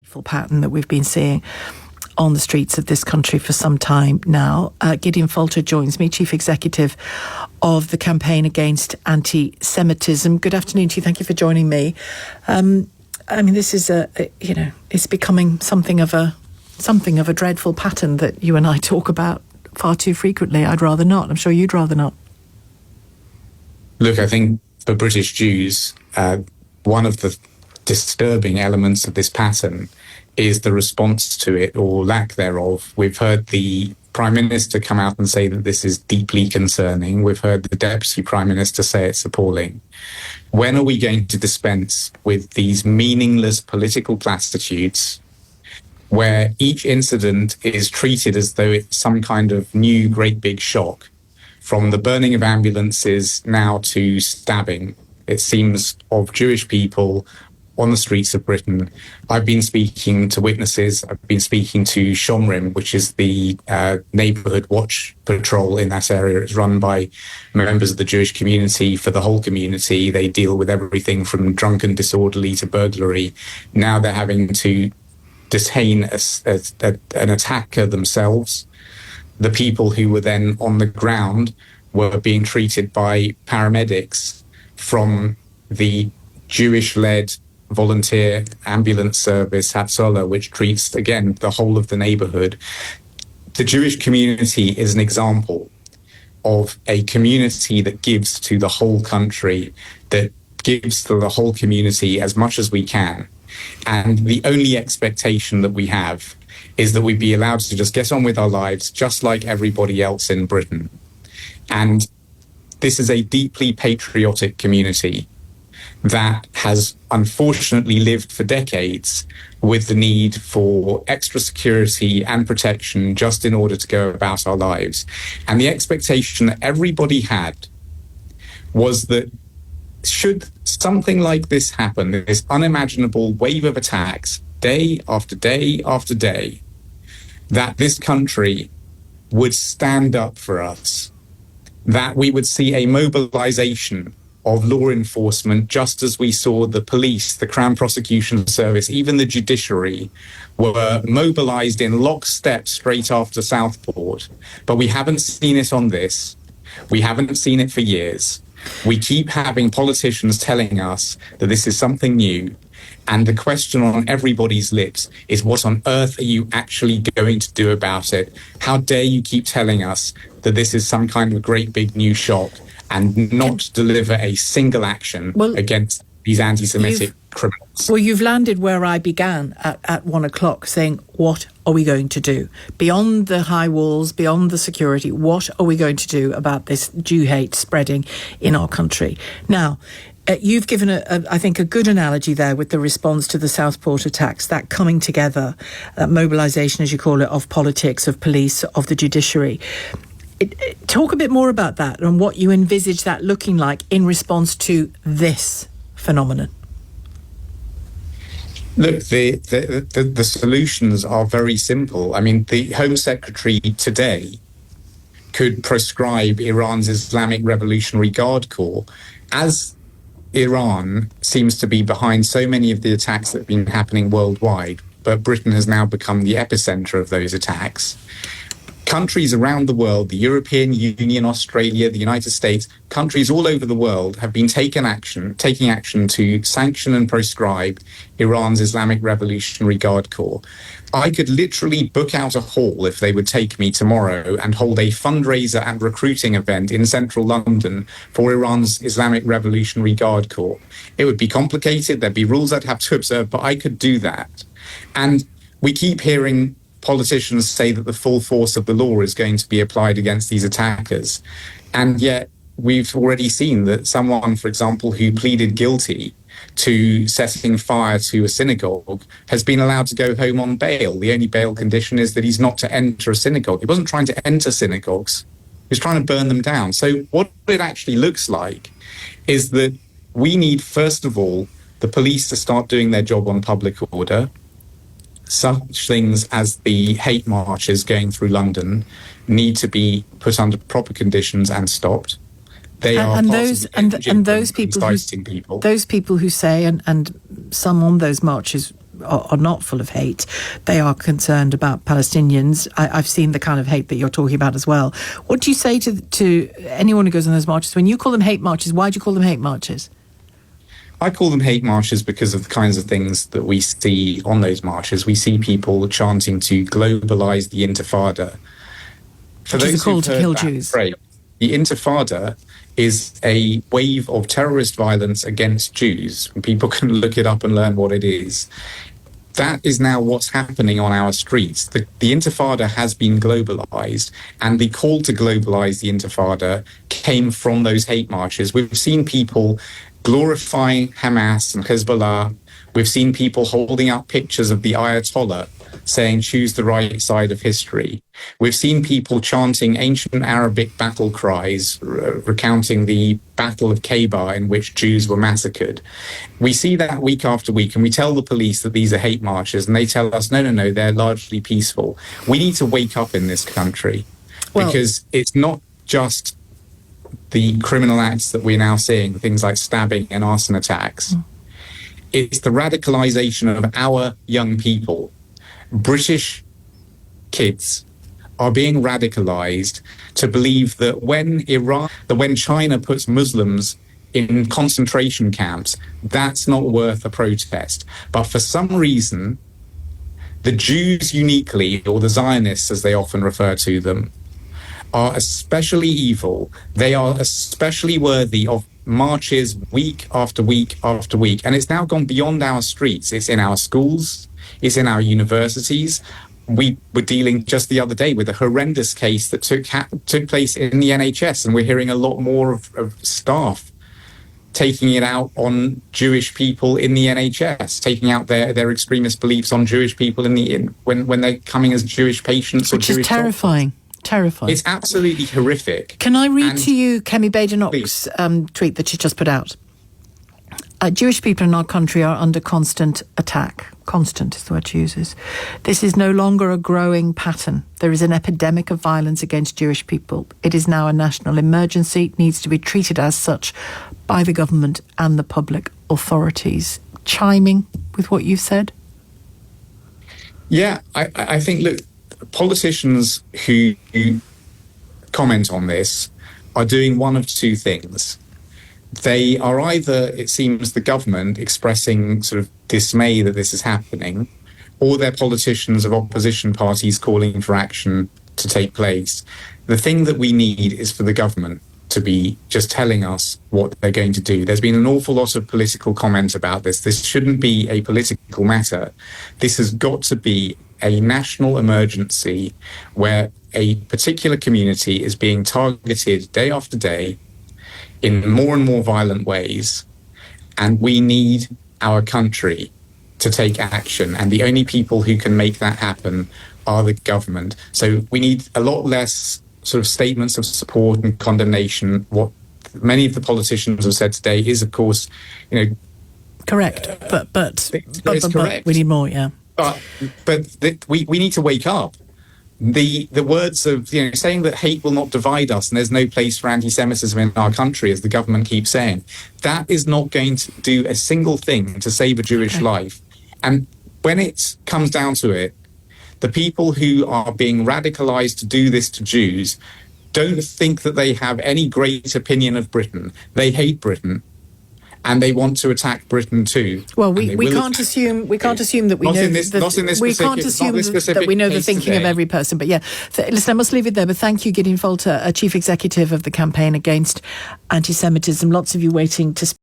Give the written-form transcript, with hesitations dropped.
pattern that we've been seeing on the streets of this country for some time now. Gideon Falter joins me, Chief Executive of the Campaign Against Anti-Semitism. Good afternoon to you. Thank you for joining me. I mean, this is it's becoming something of a dreadful pattern that you and I talk about far too frequently. I'd rather not. I'm sure you'd rather not. Look, I think for British Jews, one of the disturbing elements of this pattern is the response to it, or lack thereof. We've heard the Prime Minister come out and say that this is deeply concerning. We've heard the Deputy Prime Minister say it's appalling. When are we going to dispense with these meaningless political platitudes where each incident is treated as though it's some kind of new great big shock, from the burning of ambulances now to stabbing, it seems, of Jewish people on the streets of Britain? I've been speaking to witnesses. I've been speaking to Shomrim, which is the neighbourhood watch patrol in that area. It's run by members of the Jewish community for the whole community. They deal with everything from drunken disorderly to burglary. Now they're having to detain an attacker themselves. The people who were then on the ground were being treated by paramedics from the Jewish-led volunteer ambulance service Hatzalah, which treats, again, the whole of the neighbourhood. The Jewish community is an example of a community that gives to the whole country, that gives to the whole community as much as we can. And the only expectation that we have is that we be allowed to just get on with our lives just like everybody else in Britain. And this is a deeply patriotic community that has unfortunately lived for decades with the need for extra security and protection just in order to go about our lives. And the expectation that everybody had was that should something like this happen, this unimaginable wave of attacks, day after day after day, that this country would stand up for us, that we would see a mobilization of law enforcement, just as we saw the police, the Crown Prosecution Service, even the judiciary were mobilized in lockstep straight after Southport. But we haven't seen it on this. We haven't seen it for years. We keep having politicians telling us that this is something new. And the question on everybody's lips is, what on earth are you actually going to do about it? How dare you keep telling us that this is some kind of great big new shock and not deliver a single action against these anti-Semitic criminals? Well, you've landed where I began at 1 o'clock, saying, what are we going to do? Beyond the high walls, beyond the security, what are we going to do about this Jew hate spreading in our country? Now, you've given, I think, a good analogy there with the response to the Southport attacks, that coming together, that mobilisation, as you call it, of politics, of police, of the judiciary. Talk a bit more about that and what you envisage that looking like in response to this phenomenon. Look, the solutions are very simple. I mean, the Home Secretary today could proscribe Iran's Islamic Revolutionary Guard Corps. As Iran seems to be behind so many of the attacks that have been happening worldwide, but Britain has now become the epicenter of those attacks. Countries around the world, the European Union, Australia, the United States, countries all over the world have been taking action to sanction and proscribe Iran's Islamic Revolutionary Guard Corps. I could literally book out a hall if they would take me tomorrow and hold a fundraiser and recruiting event in central London for Iran's Islamic Revolutionary Guard Corps. It would be complicated. There'd be rules I'd have to observe, but I could do that. And we keep hearing politicians say that the full force of the law is going to be applied against these attackers. And yet we've already seen that someone, for example, who pleaded guilty to setting fire to a synagogue has been allowed to go home on bail. The only bail condition is that he's not to enter a synagogue. He wasn't trying to enter synagogues. He was trying to burn them down. So what it actually looks like is that we need, first of all, the police to start doing their job on public order. Such things as the hate marches going through London need to be put under proper conditions and stopped. They are those people who say, and some on those marches are not full of hate. They are concerned about Palestinians. I've seen the kind of hate that you're talking about as well. What do you say to anyone who goes on those marches? When you call them hate marches, why do you call them hate marches? I call them hate marches because of the kinds of things that we see on those marches. We see people chanting to globalise the Intifada. Which is a call to kill Jews. Phrase, the Intifada is a wave of terrorist violence against Jews. People can look it up and learn what it is. That is now what's happening on our streets. The Intifada has been globalised, and the call to globalise the Intifada came from those hate marches. We've seen people glorifying Hamas and Hezbollah. We've seen people holding up pictures of the Ayatollah saying, choose the right side of history. We've seen people chanting ancient Arabic battle cries, recounting the Battle of Khaybar in which Jews were massacred. We see that week after week, and we tell the police that these are hate marches, and they tell us, no, they're largely peaceful. We need to wake up in this country, because it's not just the criminal acts that we're now seeing, things like stabbing and arson attacks. It's the radicalization of our young people. British kids are being radicalized to believe that when China puts Muslims in concentration camps, that's not worth a protest. But for some reason, the Jews uniquely, or the Zionists as they often refer to them, are especially evil. They are especially worthy of marches week after week after week. And it's now gone beyond our streets. It's in our schools. It's in our universities. We were dealing just the other day with a horrendous case that took place in the NHS. And we're hearing a lot more of staff taking it out on Jewish people in the NHS, taking out their extremist beliefs on Jewish people when they're coming as Jewish patients. Which is terrifying. Doctors. Terrifying. It's absolutely horrific. Can I read to you Kemi Badenoch's tweet that she just put out? Jewish people in our country are under constant attack. Constant is the word she uses. This is no longer a growing pattern. There is an epidemic of violence against Jewish people. It is now a national emergency. It needs to be treated as such by the government and the public authorities. Chiming with what you said? Yeah, I think, look, politicians who comment on this are doing one of two things. They are either, it seems, the government expressing sort of dismay that this is happening, or they're politicians of opposition parties calling for action to take place. The thing that we need is for the government to be just telling us what they're going to do. There's been an awful lot of political comment about this. This shouldn't be a political matter. This has got to be a national emergency where a particular community is being targeted day after day in more and more violent ways, and we need our country to take action, and the only people who can make that happen are the government. So we need a lot less sort of statements of support and condemnation. What many of the politicians have said today is, of course, correct, but we need more, yeah. But we need to wake up. The words of saying that hate will not divide us and there's no place for anti-Semitism in our country, as the government keeps saying, that is not going to do a single thing to save a Jewish life. And when it comes down to it, the people who are being radicalized to do this to Jews don't think that they have any great opinion of Britain. They hate Britain. And they want to attack Britain too. Well, we can't assume that we know that we know the thinking of every person. But yeah, listen, I must leave it there. But thank you, Gideon Falter, Chief Executive of the Campaign Against Anti-Semitism. Lots of you waiting to speak.